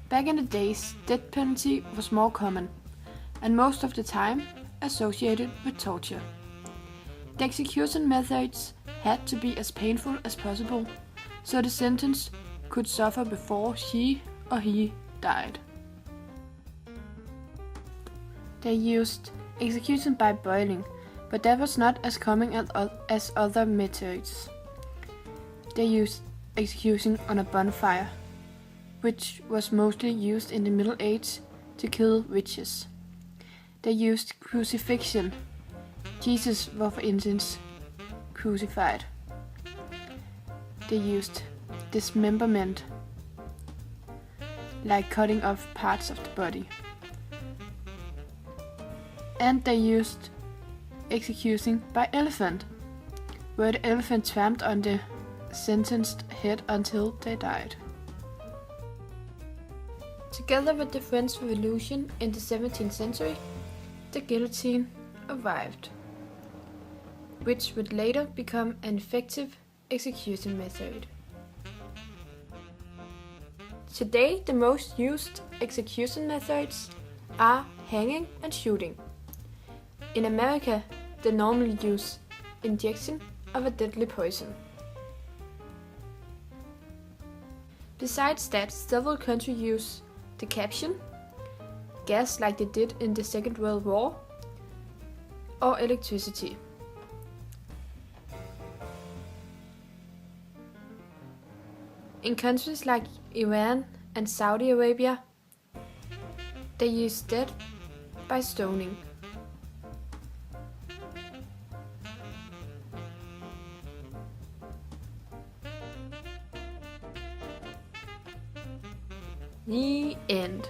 Back in the days, death penalty was more common, and most of the time associated with torture. The execution methods had to be as painful as possible, so the sentence could suffer before she or he died. They used execution by boiling, but that was not as common as other methods. They used execution on a bonfire, which was mostly used in the Middle Ages to kill witches. They used crucifixion. Jesus was, for instance, crucified. They used dismemberment, like cutting off parts of the body. And they used executing by elephant, where the elephant tramped on the sentenced head until they died. Together with the French Revolution in the 17th century, the guillotine arrived, which would later become an effective execution method. Today, the most used execution methods are hanging and shooting. In America, they normally use injection of a deadly poison. Besides that, several countries use decapitation, gas like they did in the Second World War, or electricity. In countries like Iran and Saudi Arabia, they use death by stoning. The end.